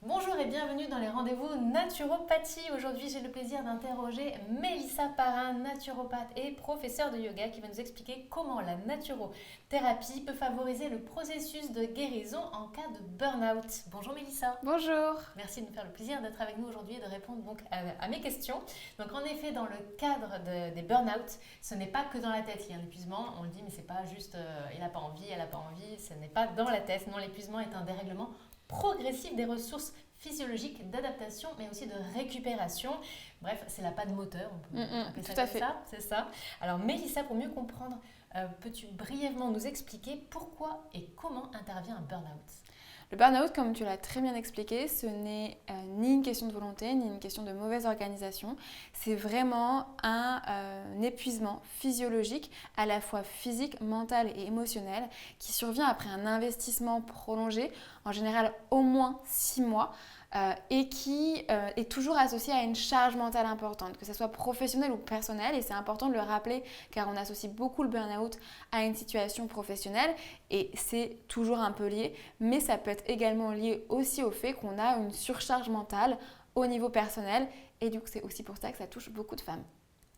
Bonjour et bienvenue dans les rendez-vous naturopathie. Aujourd'hui, j'ai le plaisir d'interroger Mélissa Parrain, naturopathe et professeure de yoga, qui va nous expliquer comment la naturothérapie peut favoriser le processus de guérison en cas de burn-out. Bonjour Mélissa. Bonjour. Merci de nous faire le plaisir d'être avec nous aujourd'hui et de répondre donc à mes questions. Donc en effet, dans le cadre des burn-out, ce n'est pas que dans la tête. Il y a un épuisement, on le dit, mais c'est pas juste il n'a pas envie, elle n'a pas envie, ce n'est pas dans la tête. Non, l'épuisement est un dérèglement progressif des ressources physiologiques d'adaptation, mais aussi de récupération. Bref, c'est la panne moteur, on peut appeler ça tout à comme fait. ça, c'est ça. Alors Mélissa, pour mieux comprendre, peux-tu brièvement nous expliquer pourquoi et comment intervient un burn-out? Le burn-out, comme tu l'as très bien expliqué, ce n'est ni une question de volonté, ni une question de mauvaise organisation. C'est vraiment un épuisement physiologique, à la fois physique, mental et émotionnel, qui survient après un investissement prolongé, en général au moins 6 mois, et qui est toujours associé à une charge mentale importante, que ce soit professionnelle ou personnelle. Et c'est important de le rappeler, car on associe beaucoup le burn-out à une situation professionnelle, et c'est toujours un peu lié, mais ça peut être également lié aussi au fait qu'on a une surcharge mentale au niveau personnel, et du coup c'est aussi pour ça que ça touche beaucoup de femmes.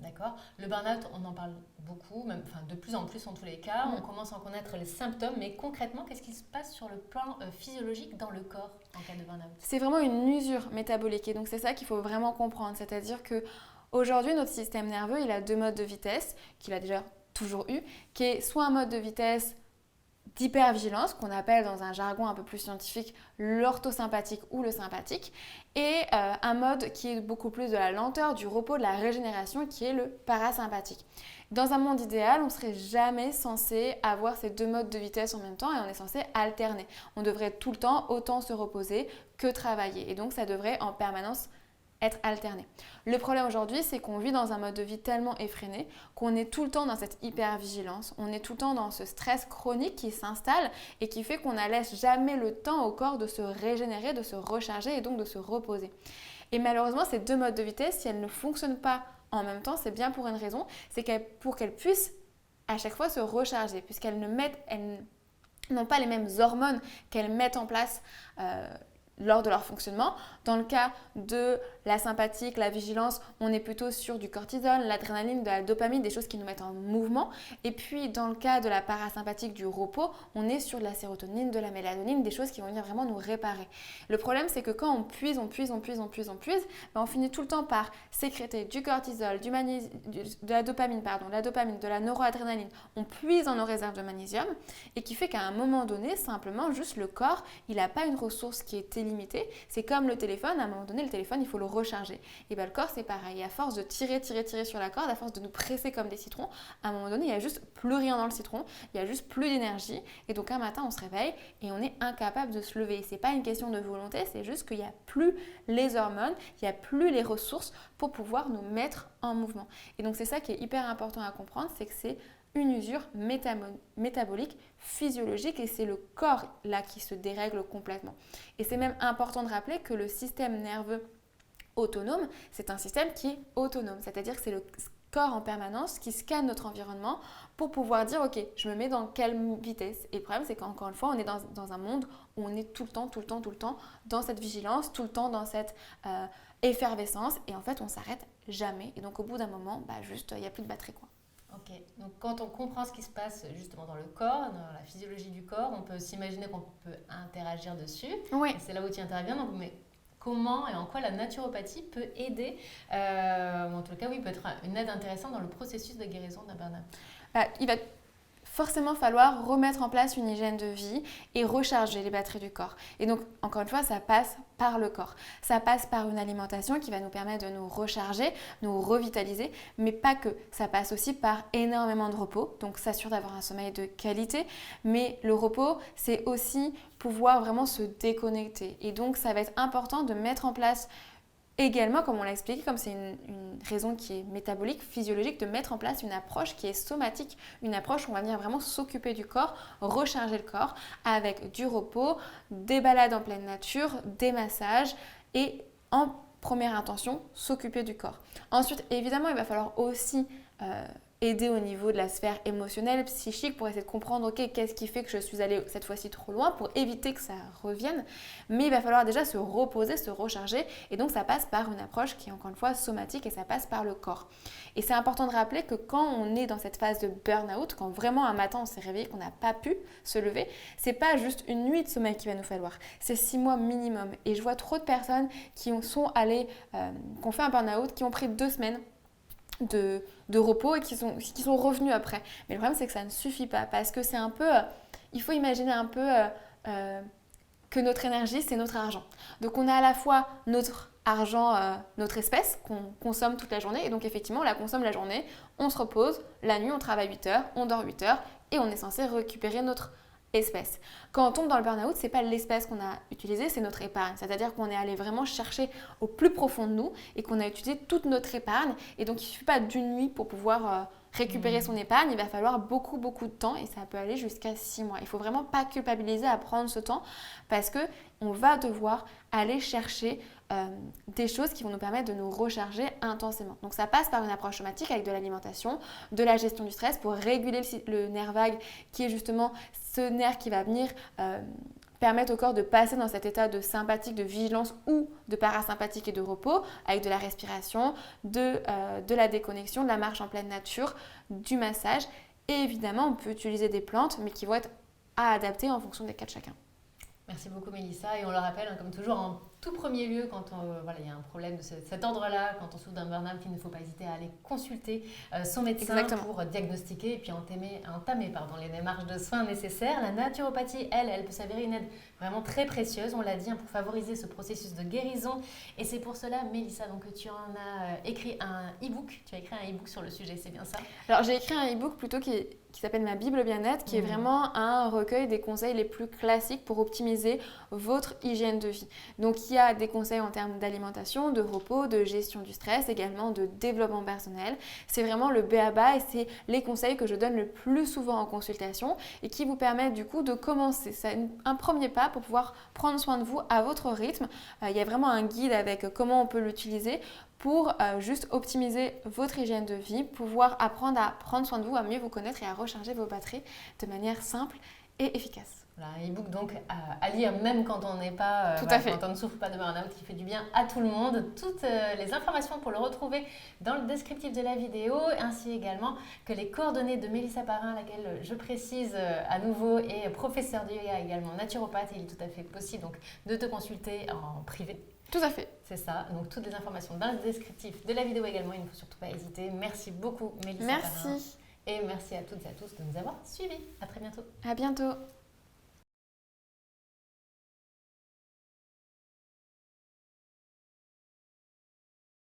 D'accord. Le burn-out, on en parle beaucoup, même, enfin, de plus en plus en tous les cas. On commence à en connaître les symptômes, mais concrètement, qu'est-ce qui se passe sur le plan physiologique dans le corps en cas de burn-out? C'est vraiment une usure métabolique, et donc c'est ça qu'il faut vraiment comprendre, c'est-à-dire que aujourd'hui notre système nerveux il a deux modes de vitesse qu'il a déjà toujours eu, qui est soit un mode de vitesse d'hypervigilance, qu'on appelle dans un jargon un peu plus scientifique l'orthosympathique ou le sympathique, et un mode qui est beaucoup plus de la lenteur, du repos, de la régénération, qui est le parasympathique. Dans un monde idéal, on ne serait jamais censé avoir ces deux modes de vitesse en même temps, et on est censé alterner. On devrait tout le temps autant se reposer que travailler, et donc ça devrait en permanence être alterné. Le problème aujourd'hui, c'est qu'on vit dans un mode de vie tellement effréné qu'on est tout le temps dans cette hypervigilance, on est tout le temps dans ce stress chronique qui s'installe et qui fait qu'on ne laisse jamais le temps au corps de se régénérer, de se recharger et donc de se reposer. Et malheureusement, ces deux modes de vitesse, si elles ne fonctionnent pas en même temps, c'est bien pour une raison, c'est pour qu'elles puissent à chaque fois se recharger, puisqu'elles elles n'ont pas les mêmes hormones qu'elles mettent en place lors de leur fonctionnement. Dans le cas de la sympathique, la vigilance, on est plutôt sur du cortisol, l'adrénaline, de la dopamine, des choses qui nous mettent en mouvement. Et puis dans le cas de la parasympathique, du repos, on est sur de la sérotonine, de la mélatonine, des choses qui vont venir vraiment nous réparer. Le problème, c'est que quand on puise, on finit tout le temps par sécréter du cortisol, de la dopamine, de la noradrénaline. On puise dans nos réserves de magnésium, et qui fait qu'à un moment donné, simplement, juste le corps, il n'a pas une ressource qui est illimité. C'est comme le téléphone, à un moment donné, le téléphone, il faut le recharger. Et bien le corps, c'est pareil. À force de tirer sur la corde, à force de nous presser comme des citrons, à un moment donné, il n'y a juste plus rien dans le citron, il n'y a juste plus d'énergie. Et donc un matin, on se réveille et on est incapable de se lever. C'est pas une question de volonté, c'est juste qu'il n'y a plus les hormones, il n'y a plus les ressources pour pouvoir nous mettre en mouvement. Et donc c'est ça qui est hyper important à comprendre, c'est que c'est une usure métabolique, physiologique, et c'est le corps là qui se dérègle complètement. Et c'est même important de rappeler que le système nerveux autonome, c'est un système qui est autonome, c'est-à-dire que c'est le corps en permanence qui scanne notre environnement pour pouvoir dire ok, je me mets dans quelle vitesse. Et le problème, c'est qu'encore une fois, on est dans un monde où on est tout le temps dans cette vigilance, tout le temps dans cette effervescence, et en fait on s'arrête jamais, et donc au bout d'un moment, juste il n'y a plus de batterie quoi. Ok, donc quand on comprend ce qui se passe justement dans le corps, dans la physiologie du corps, on peut s'imaginer qu'on peut interagir dessus. Oui. Et c'est là où tu interviens. Donc, mais comment et en quoi la naturopathie peut aider, ou en tout cas, oui, peut être une aide intéressante dans le processus de guérison d'un burn-out? Il va forcément falloir remettre en place une hygiène de vie et recharger les batteries du corps. Et donc, encore une fois, ça passe par le corps. Ça passe par une alimentation qui va nous permettre de nous recharger, nous revitaliser, mais pas que. Ça passe aussi par énormément de repos, donc s'assurer d'avoir un sommeil de qualité. Mais le repos, c'est aussi pouvoir vraiment se déconnecter. Et donc, ça va être important de mettre en place également, comme on l'a expliqué, comme c'est une raison qui est métabolique, physiologique, de mettre en place une approche qui est somatique, une approche où on va venir vraiment s'occuper du corps, recharger le corps avec du repos, des balades en pleine nature, des massages et en première intention, s'occuper du corps. Ensuite, évidemment, il va falloir aussi aider au niveau de la sphère émotionnelle, psychique, pour essayer de comprendre, ok, qu'est-ce qui fait que je suis allée cette fois-ci trop loin, pour éviter que ça revienne. Mais il va falloir déjà se reposer, se recharger. Et donc, ça passe par une approche qui est encore une fois somatique et ça passe par le corps. Et c'est important de rappeler que quand on est dans cette phase de burn-out, quand vraiment un matin on s'est réveillé, qu'on n'a pas pu se lever, c'est pas juste une nuit de sommeil qu'il va nous falloir, c'est 6 mois minimum. Et je vois trop de personnes qui sont allées, qui ont fait un burn-out, qui ont pris 2 semaines de repos et qui sont revenus après. Mais le problème, c'est que ça ne suffit pas parce que c'est un peu, il faut imaginer un peu que notre énergie, c'est notre argent. Donc on a à la fois notre argent, notre espèce qu'on consomme toute la journée et donc effectivement on la consomme la journée, on se repose, la nuit on travaille 8 heures, on dort 8 heures et on est censé récupérer notre espèce. Quand on tombe dans le burn-out, c'est pas l'espèce qu'on a utilisée, c'est notre épargne. C'est-à-dire qu'on est allé vraiment chercher au plus profond de nous et qu'on a utilisé toute notre épargne. Et donc, il ne suffit pas d'une nuit pour pouvoir récupérer son épargne. Il va falloir beaucoup, beaucoup de temps et ça peut aller jusqu'à 6 mois. Il ne faut vraiment pas culpabiliser à prendre ce temps parce qu'on va devoir aller chercher des choses qui vont nous permettre de nous recharger intensément. Donc ça passe par une approche somatique avec de l'alimentation, de la gestion du stress pour réguler le nerf vague qui est justement ce nerf qui va venir permettre au corps de passer dans cet état de sympathique, de vigilance ou de parasympathique et de repos avec de la respiration, de la déconnexion, de la marche en pleine nature, du massage et évidemment on peut utiliser des plantes mais qui vont être à adapter en fonction des cas de chacun. Merci beaucoup Mélissa et on le rappelle comme toujours en tout premier lieu quand il y a un problème de cet ordre-là, quand on souffre d'un burn-out, il ne faut pas hésiter à aller consulter son médecin pour diagnostiquer et puis entamer les démarches de soins nécessaires. La naturopathie, elle peut s'avérer une aide vraiment très précieuse, on l'a dit, pour favoriser ce processus de guérison. Et c'est pour cela, Mélissa, donc, que tu en as écrit un e-book. Tu as écrit un e-book sur le sujet, c'est bien ça? Alors j'ai écrit un e-book plutôt qui s'appelle Ma Bible Bien-être, qui est vraiment un recueil des conseils les plus classiques pour optimiser votre hygiène de vie. Donc il y a des conseils en termes d'alimentation, de repos, de gestion du stress, également de développement personnel. C'est vraiment le b.a.-ba et c'est les conseils que je donne le plus souvent en consultation et qui vous permettent du coup de commencer. C'est un premier pas pour pouvoir prendre soin de vous à votre rythme. Il y a vraiment un guide avec comment on peut l'utiliser pour juste optimiser votre hygiène de vie, pouvoir apprendre à prendre soin de vous, à mieux vous connaître et à recharger vos batteries de manière simple et efficace. Voilà, un e-book donc à lire même quand on n'est pas, quand on ne souffre pas de burn-out, qui fait du bien à tout le monde. Toutes les informations pour le retrouver dans le descriptif de la vidéo, ainsi également que les coordonnées de Mélissa Parrain, laquelle je précise à nouveau est professeure de yoga, également naturopathe. Il est tout à fait possible donc de te consulter en privé. Tout à fait. C'est ça. Donc toutes les informations dans le descriptif de la vidéo également. Il ne faut surtout pas hésiter. Merci beaucoup Mélissa Parrain. Merci. Et merci à toutes et à tous de nous avoir suivis. À très bientôt. À bientôt.